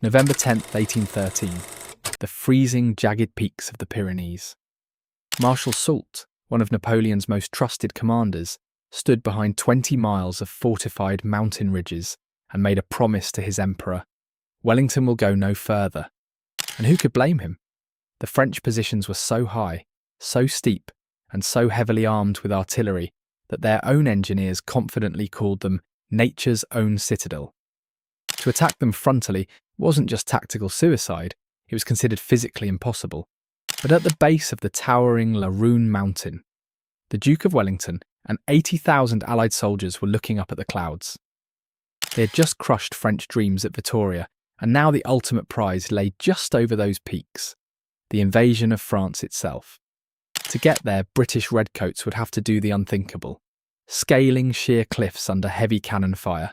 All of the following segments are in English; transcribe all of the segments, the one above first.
November 10th, 1813. The freezing, jagged peaks of the Pyrenees. Marshal Soult, one of Napoleon's most trusted commanders, stood behind 20 miles of fortified mountain ridges and made a promise to his emperor: Wellington will go no further. And who could blame him? The French positions were so high, so steep, and so heavily armed with artillery that their own engineers confidently called them nature's own citadel. To attack them frontally wasn't just tactical suicide, it was considered physically impossible. But at the base of the towering La Rune mountain, the Duke of Wellington and 80,000 Allied soldiers were looking up at the clouds. They had just crushed French dreams at Vittoria, and now the ultimate prize lay just over those peaks: the invasion of France itself. To get there, British redcoats would have to do the unthinkable: scaling sheer cliffs under heavy cannon fire,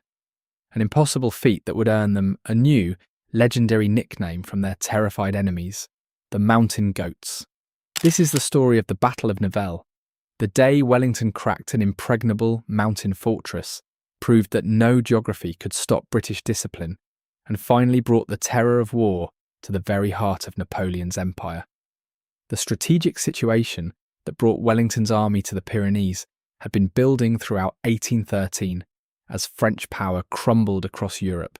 an impossible feat that would earn them a new, legendary nickname from their terrified enemies: the Mountain Goats. This is the story of the Battle of Nivelle. The day Wellington cracked an impregnable mountain fortress proved that no geography could stop British discipline, and finally brought the terror of war to the very heart of Napoleon's empire. The strategic situation that brought Wellington's army to the Pyrenees had been building throughout 1813 as French power crumbled across Europe.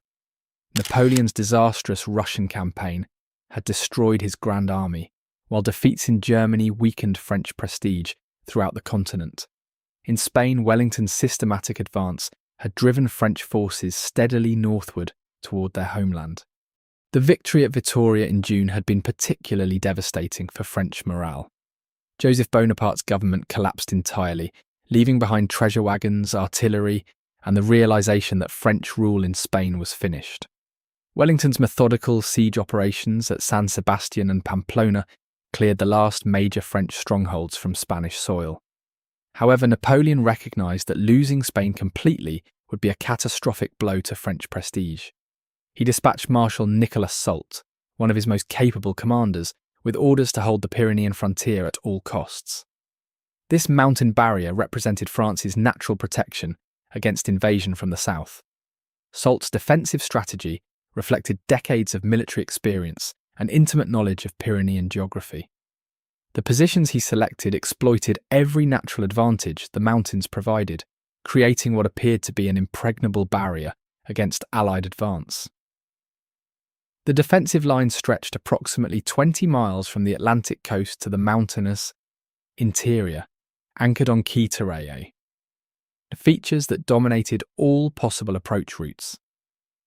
Napoleon's disastrous Russian campaign had destroyed his Grand Army, while defeats in Germany weakened French prestige throughout the continent. In Spain, Wellington's systematic advance had driven French forces steadily northward toward their homeland. The victory at Vittoria in June had been particularly devastating for French morale. Joseph Bonaparte's government collapsed entirely, leaving behind treasure wagons, artillery, and the realization that French rule in Spain was finished. Wellington's methodical siege operations at San Sebastian and Pamplona cleared the last major French strongholds from Spanish soil. However, Napoleon recognized that losing Spain completely would be a catastrophic blow to French prestige. He dispatched Marshal Nicolas Soult, one of his most capable commanders, with orders to hold the Pyrenean frontier at all costs. This mountain barrier represented France's natural protection against invasion from the south. Soult's defensive strategy reflected decades of military experience and intimate knowledge of Pyrenean geography. The positions he selected exploited every natural advantage the mountains provided, creating what appeared to be an impregnable barrier against Allied advance. The defensive line stretched approximately 20 miles from the Atlantic coast to the mountainous interior, anchored on key terrain, features that dominated all possible approach routes.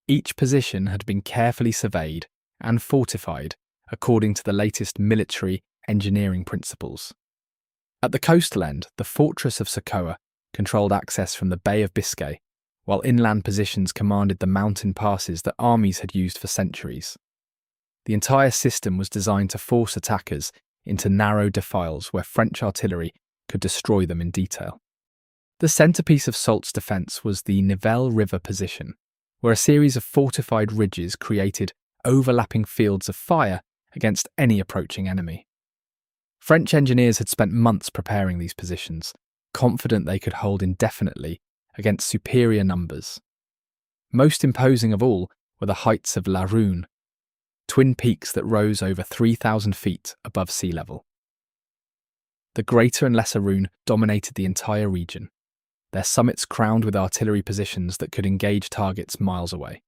Each position had been carefully surveyed and fortified according to the latest military engineering principles. At the coastal end, the fortress of Socoa controlled access from the Bay of Biscay, while inland positions commanded the mountain passes that armies had used for centuries. The entire system was designed to force attackers into narrow defiles where French artillery could destroy them in detail. The centerpiece of Soult's defense was the Nivelle River position, where a series of fortified ridges created overlapping fields of fire against any approaching enemy. French engineers had spent months preparing these positions, confident they could hold indefinitely against superior numbers. Most imposing of all were the heights of La Rune, twin peaks that rose over 3,000 feet above sea level. The Greater and Lesser Rune dominated the entire region, their summits crowned with artillery positions that could engage targets miles away.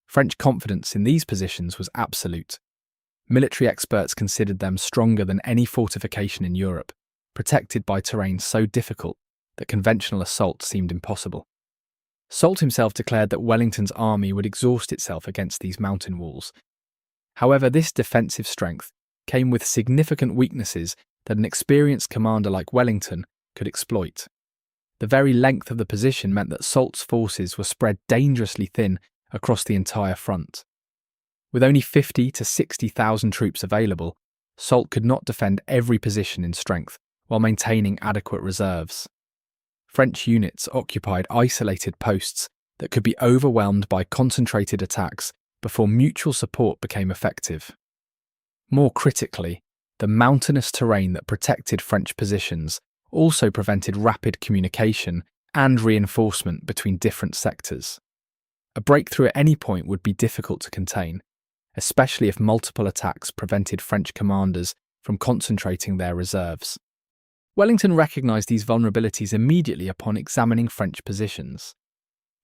French confidence in these positions was absolute. Military experts considered them stronger than any fortification in Europe, protected by terrain so difficult that conventional assault seemed impossible. Soult himself declared that Wellington's army would exhaust itself against these mountain walls. However, this defensive strength came with significant weaknesses that an experienced commander like Wellington could exploit. The very length of the position meant that Soult's forces were spread dangerously thin across the entire front. With only 50 to 60,000 troops available, Soult could not defend every position in strength while maintaining adequate reserves. French units occupied isolated posts that could be overwhelmed by concentrated attacks before mutual support became effective. More critically, the mountainous terrain that protected French positions also prevented rapid communication and reinforcement between different sectors. A breakthrough at any point would be difficult to contain, especially if multiple attacks prevented French commanders from concentrating their reserves. Wellington recognized these vulnerabilities immediately upon examining French positions.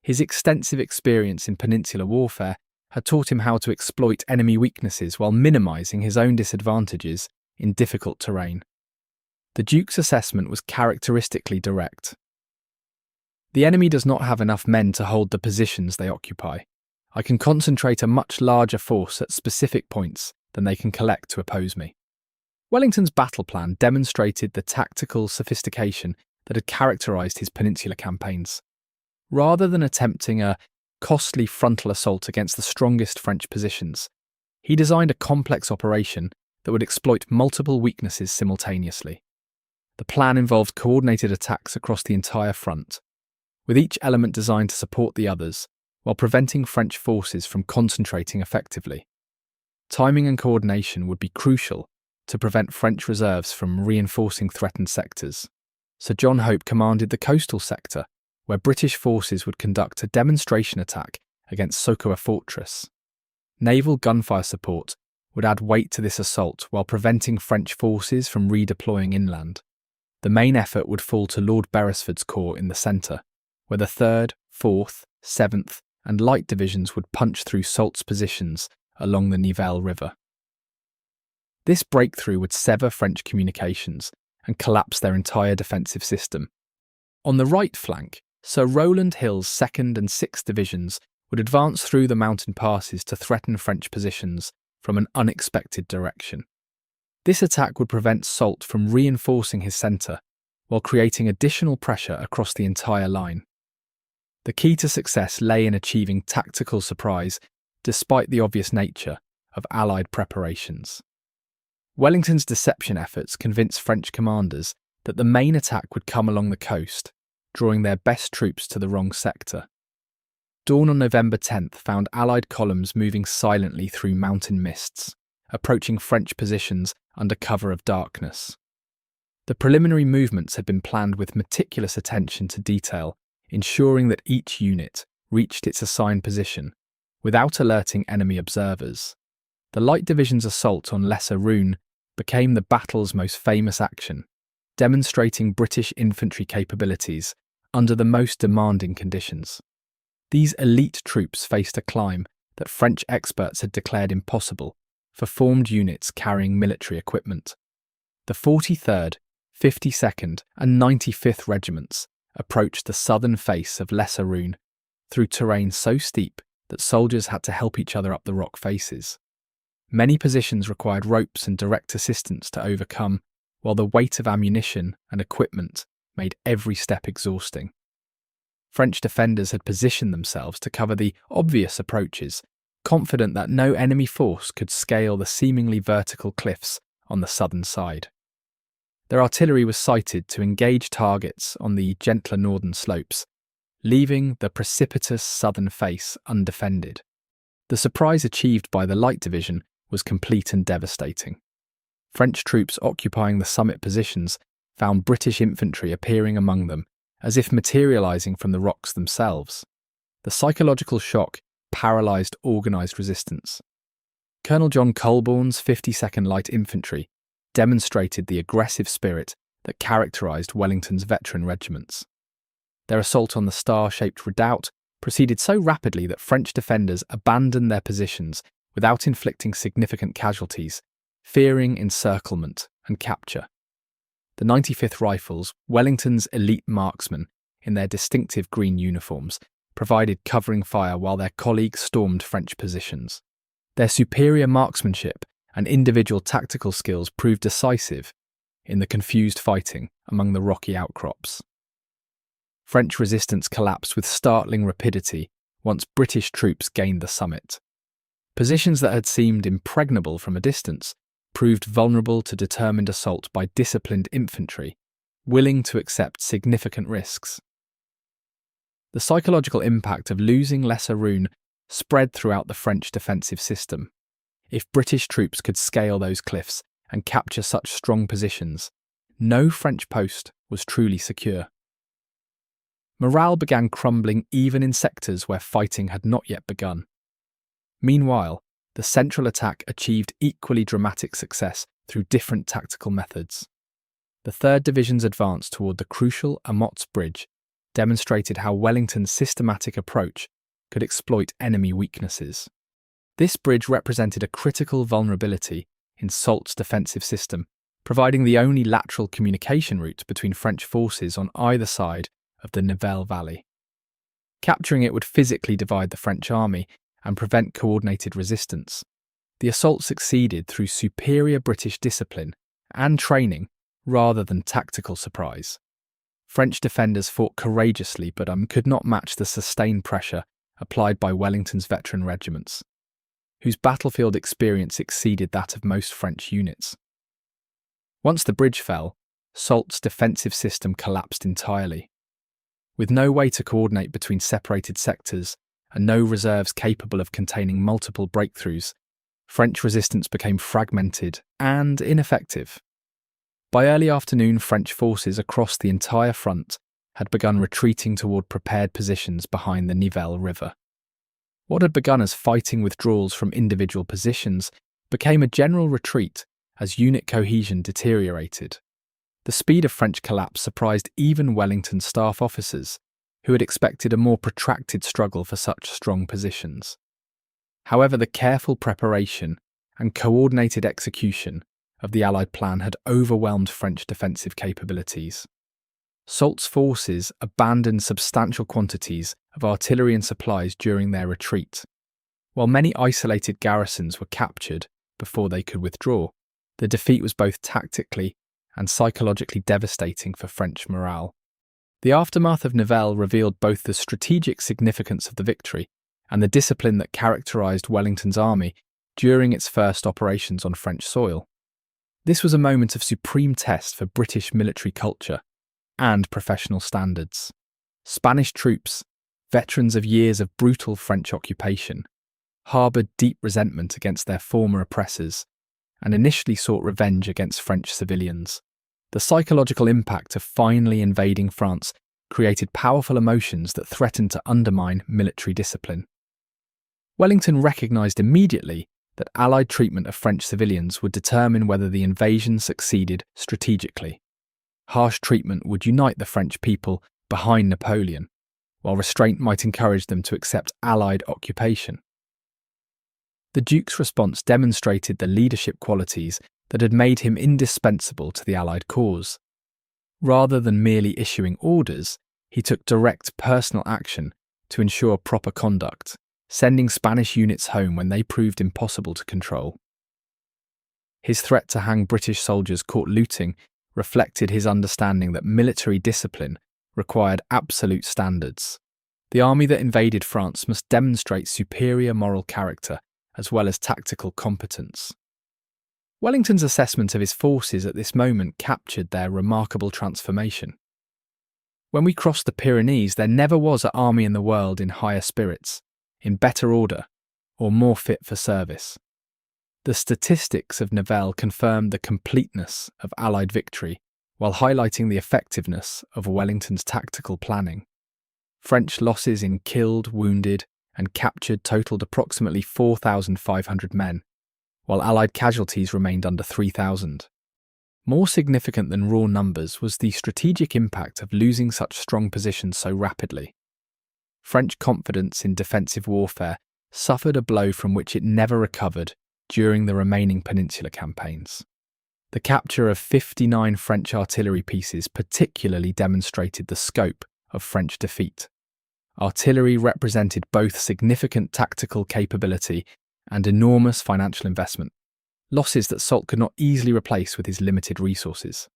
His extensive experience in peninsular warfare had taught him how to exploit enemy weaknesses while minimizing his own disadvantages in difficult terrain. The Duke's assessment was characteristically direct. The enemy does not have enough men to hold the positions they occupy. I can concentrate a much larger force at specific points than they can collect to oppose me. Wellington's battle plan demonstrated the tactical sophistication that had characterized his peninsular campaigns. Rather than attempting a costly frontal assault against the strongest French positions, he designed a complex operation that would exploit multiple weaknesses simultaneously. The plan involved coordinated attacks across the entire front, with each element designed to support the others, while preventing French forces from concentrating effectively. Timing and coordination would be crucial to prevent French reserves from reinforcing threatened sectors. Sir John Hope commanded the coastal sector, where British forces would conduct a demonstration attack against Sokoa Fortress. Naval gunfire support would add weight to this assault while preventing French forces from redeploying inland. The main effort would fall to Lord Beresford's corps in the centre, where the 3rd, 4th, 7th and Light Divisions would punch through Soult's positions along the Nivelle River. This breakthrough would sever French communications and collapse their entire defensive system. On the right flank, Sir Rowland Hill's 2nd and 6th Divisions would advance through the mountain passes to threaten French positions from an unexpected direction. This attack would prevent Soult from reinforcing his centre, while creating additional pressure across the entire line. The key to success lay in achieving tactical surprise despite the obvious nature of Allied preparations. Wellington's deception efforts convinced French commanders that the main attack would come along the coast, drawing their best troops to the wrong sector. Dawn on November 10th found Allied columns moving silently through mountain mists, approaching French positions under cover of darkness. The preliminary movements had been planned with meticulous attention to detail, ensuring that each unit reached its assigned position without alerting enemy observers. The Light Division's assault on Lesser Rouen became the battle's most famous action, demonstrating British infantry capabilities under the most demanding conditions. These elite troops faced a climb that French experts had declared impossible for formed units carrying military equipment. The 43rd, 52nd and 95th Regiments approached the southern face of Lesser Rouen through terrain so steep that soldiers had to help each other up the rock faces. Many positions required ropes and direct assistance to overcome, while the weight of ammunition and equipment made every step exhausting. French defenders had positioned themselves to cover the obvious approaches, confident that no enemy force could scale the seemingly vertical cliffs on the southern side. Their artillery was sighted to engage targets on the gentler northern slopes, leaving the precipitous southern face undefended. The surprise achieved by the Light Division was complete and devastating. French troops occupying the summit positions found British infantry appearing among them, as if materialising from the rocks themselves. The psychological shock paralysed organised resistance. Colonel John Colborne's 52nd Light Infantry demonstrated the aggressive spirit that characterised Wellington's veteran regiments. Their assault on the star-shaped redoubt proceeded so rapidly that French defenders abandoned their positions without inflicting significant casualties, fearing encirclement and capture. The 95th Rifles, Wellington's elite marksmen in their distinctive green uniforms, provided covering fire while their colleagues stormed French positions. Their superior marksmanship and individual tactical skills proved decisive in the confused fighting among the rocky outcrops. French resistance collapsed with startling rapidity once British troops gained the summit. Positions that had seemed impregnable from a distance proved vulnerable to determined assault by disciplined infantry, willing to accept significant risks. The psychological impact of losing Lesser Rouen spread throughout the French defensive system. If British troops could scale those cliffs and capture such strong positions, no French post was truly secure. Morale began crumbling even in sectors where fighting had not yet begun. Meanwhile, the central attack achieved equally dramatic success through different tactical methods. The 3rd Division's advance toward the crucial Amot's Bridge demonstrated how Wellington's systematic approach could exploit enemy weaknesses. This bridge represented a critical vulnerability in Soult's defensive system, providing the only lateral communication route between French forces on either side of the Nivelle Valley. Capturing it would physically divide the French army and prevent coordinated resistance. The assault succeeded through superior British discipline and training rather than tactical surprise. French defenders fought courageously but could not match the sustained pressure applied by Wellington's veteran regiments, whose battlefield experience exceeded that of most French units. Once the bridge fell, Soult's defensive system collapsed entirely. With no way to coordinate between separated sectors and no reserves capable of containing multiple breakthroughs, French resistance became fragmented and ineffective. By early afternoon, French forces across the entire front had begun retreating toward prepared positions behind the Nivelle River. What had begun as fighting withdrawals from individual positions became a general retreat as unit cohesion deteriorated. The speed of French collapse surprised even Wellington's staff officers, who had expected a more protracted struggle for such strong positions. However, the careful preparation and coordinated execution of the Allied plan had overwhelmed French defensive capabilities. Soult's forces abandoned substantial quantities of artillery and supplies during their retreat. While many isolated garrisons were captured before they could withdraw, the defeat was both tactically and psychologically devastating for French morale. The aftermath of Nivelle revealed both the strategic significance of the victory and the discipline that characterized Wellington's army during its first operations on French soil. This was a moment of supreme test for British military culture and professional standards. Spanish troops, veterans of years of brutal French occupation, harboured deep resentment against their former oppressors and initially sought revenge against French civilians. The psychological impact of finally invading France created powerful emotions that threatened to undermine military discipline. Wellington recognised immediately that Allied treatment of French civilians would determine whether the invasion succeeded strategically. Harsh treatment would unite the French people behind Napoleon, while restraint might encourage them to accept Allied occupation. The Duke's response demonstrated the leadership qualities that had made him indispensable to the Allied cause. Rather than merely issuing orders, he took direct personal action to ensure proper conduct, sending Spanish units home when they proved impossible to control. His threat to hang British soldiers caught looting reflected his understanding that military discipline required absolute standards. The army that invaded France must demonstrate superior moral character as well as tactical competence. Wellington's assessment of his forces at this moment captured their remarkable transformation. When we crossed the Pyrenees, there never was an army in the world in higher spirits, in better order, or more fit for service. The statistics of Nivelle confirmed the completeness of Allied victory, while highlighting the effectiveness of Wellington's tactical planning. French losses in killed, wounded, and captured totaled approximately 4,500 men, while Allied casualties remained under 3,000. More significant than raw numbers was the strategic impact of losing such strong positions so rapidly. French confidence in defensive warfare suffered a blow from which it never recovered during the remaining Peninsular campaigns. The capture of 59 French artillery pieces particularly demonstrated the scope of French defeat. Artillery represented both significant tactical capability and enormous financial investment, losses that Soult could not easily replace with his limited resources.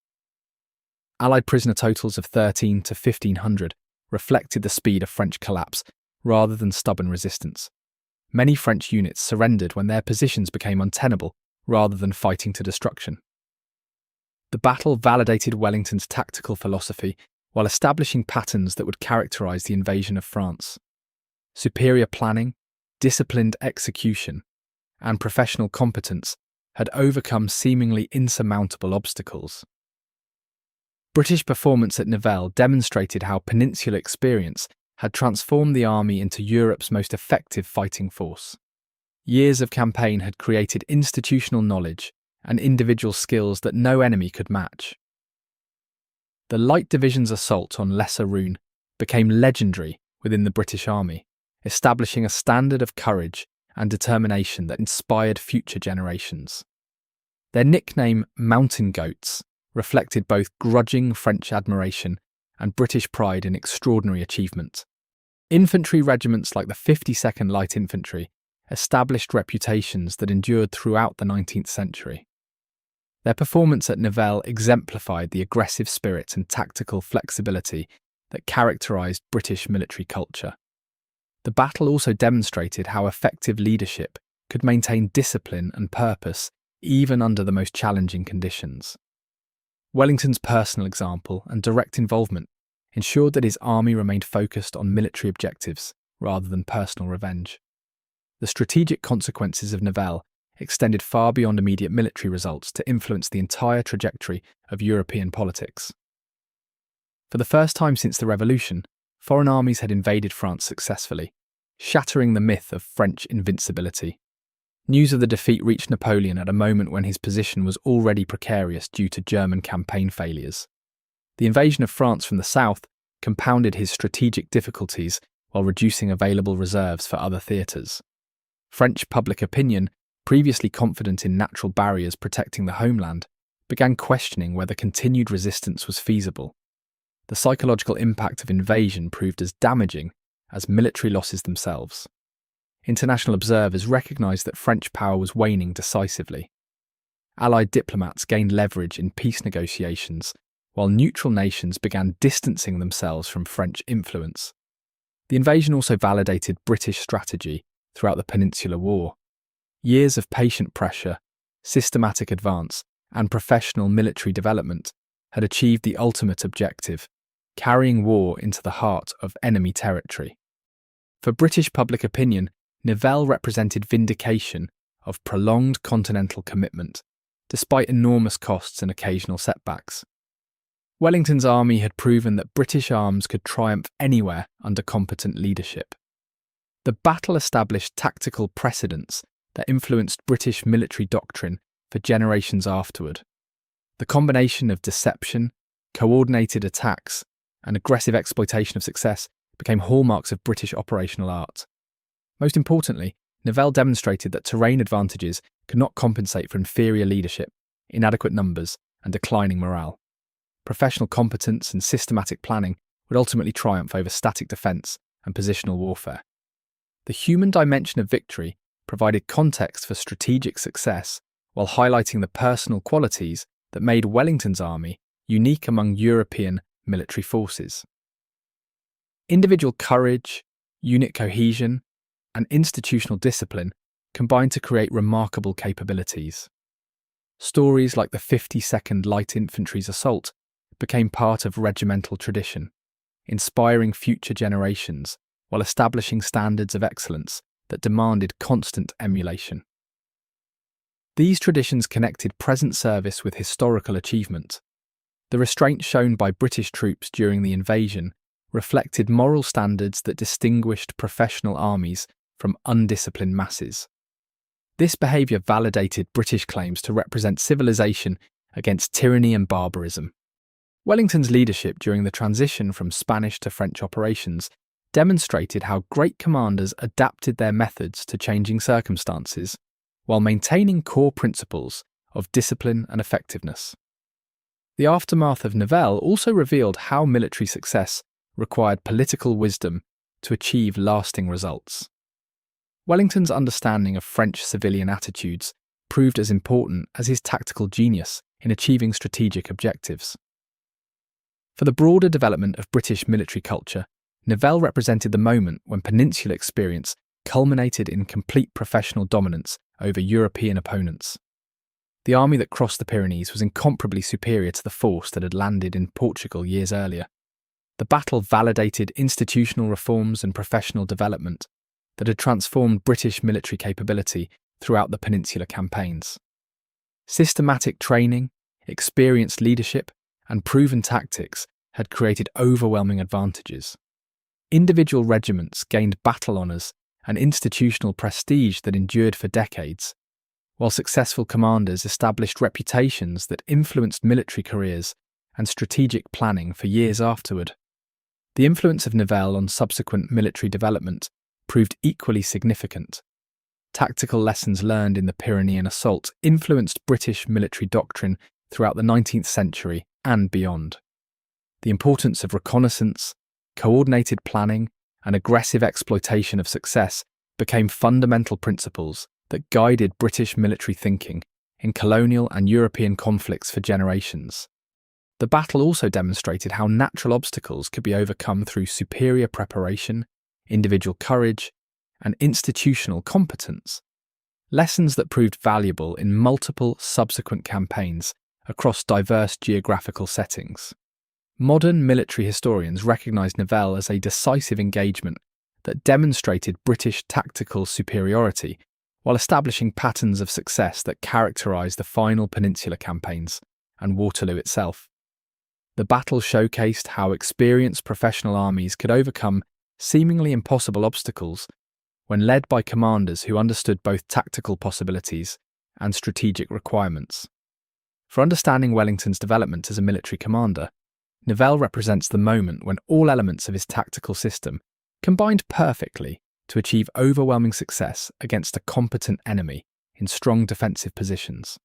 Allied prisoner totals of 13 to 1,500 reflected the speed of French collapse rather than stubborn resistance. Many French units surrendered when their positions became untenable rather than fighting to destruction. The battle validated Wellington's tactical philosophy while establishing patterns that would characterize the invasion of France. Superior planning, disciplined execution, and professional competence had overcome seemingly insurmountable obstacles. British performance at Nivelle demonstrated how Peninsular experience had transformed the army into Europe's most effective fighting force. Years of campaign had created institutional knowledge and individual skills that no enemy could match. The Light Division's assault on Lesser Rouen became legendary within the British Army, establishing a standard of courage and determination that inspired future generations. Their nickname, Mountain Goats, reflected both grudging French admiration and British pride in extraordinary achievement. Infantry regiments like the 52nd Light Infantry established reputations that endured throughout the 19th century. Their performance at Nivelle exemplified the aggressive spirit and tactical flexibility that characterised British military culture. The battle also demonstrated how effective leadership could maintain discipline and purpose even under the most challenging conditions. Wellington's personal example and direct involvement ensured that his army remained focused on military objectives rather than personal revenge. The strategic consequences of Nivelle extended far beyond immediate military results to influence the entire trajectory of European politics. For the first time since the Revolution, foreign armies had invaded France successfully, shattering the myth of French invincibility. News of the defeat reached Napoleon at a moment when his position was already precarious due to German campaign failures. The invasion of France from the south compounded his strategic difficulties while reducing available reserves for other theatres. French public opinion, previously confident in natural barriers protecting the homeland, began questioning whether continued resistance was feasible. The psychological impact of invasion proved as damaging as military losses themselves. International observers recognised that French power was waning decisively. Allied diplomats gained leverage in peace negotiations, while neutral nations began distancing themselves from French influence. The invasion also validated British strategy throughout the Peninsular War. Years of patient pressure, systematic advance, and professional military development had achieved the ultimate objective, carrying war into the heart of enemy territory. For British public opinion, Nivelle represented vindication of prolonged continental commitment, despite enormous costs and occasional setbacks. Wellington's army had proven that British arms could triumph anywhere under competent leadership. The battle established tactical precedents that influenced British military doctrine for generations afterward. The combination of deception, coordinated attacks, and aggressive exploitation of success became hallmarks of British operational art. Most importantly, Nivelle demonstrated that terrain advantages could not compensate for inferior leadership, inadequate numbers, and declining morale. Professional competence and systematic planning would ultimately triumph over static defence and positional warfare. The human dimension of victory provided context for strategic success while highlighting the personal qualities that made Wellington's army unique among European military forces. Individual courage, unit cohesion, and institutional discipline combined to create remarkable capabilities. Stories like the 52nd Light Infantry's assault became part of regimental tradition, inspiring future generations while establishing standards of excellence that demanded constant emulation. These traditions connected present service with historical achievement. The restraint shown by British troops during the invasion reflected moral standards that distinguished professional armies from undisciplined masses. This behaviour validated British claims to represent civilization against tyranny and barbarism. Wellington's leadership during the transition from Spanish to French operations demonstrated how great commanders adapted their methods to changing circumstances, while maintaining core principles of discipline and effectiveness. The aftermath of Nivelle also revealed how military success required political wisdom to achieve lasting results. Wellington's understanding of French civilian attitudes proved as important as his tactical genius in achieving strategic objectives. For the broader development of British military culture, Nivelle represented the moment when Peninsular experience culminated in complete professional dominance over European opponents. The army that crossed the Pyrenees was incomparably superior to the force that had landed in Portugal years earlier. The battle validated institutional reforms and professional development that had transformed British military capability throughout the Peninsular campaigns. Systematic training, experienced leadership, and proven tactics had created overwhelming advantages. Individual regiments gained battle honours and institutional prestige that endured for decades, while successful commanders established reputations that influenced military careers and strategic planning for years afterward. The influence of Nivelle on subsequent military development proved equally significant. Tactical lessons learned in the Pyrenean assault influenced British military doctrine throughout the 19th century and beyond. The importance of reconnaissance, coordinated planning, and aggressive exploitation of success became fundamental principles that guided British military thinking in colonial and European conflicts for generations. The battle also demonstrated how natural obstacles could be overcome through superior preparation, individual courage, and institutional competence, lessons that proved valuable in multiple subsequent campaigns across diverse geographical settings. Modern military historians recognise Nivelle as a decisive engagement that demonstrated British tactical superiority while establishing patterns of success that characterised the final Peninsular campaigns and Waterloo itself. The battle showcased how experienced professional armies could overcome seemingly impossible obstacles when led by commanders who understood both tactical possibilities and strategic requirements. For understanding Wellington's development as a military commander, Nivelle represents the moment when all elements of his tactical system combined perfectly to achieve overwhelming success against a competent enemy in strong defensive positions.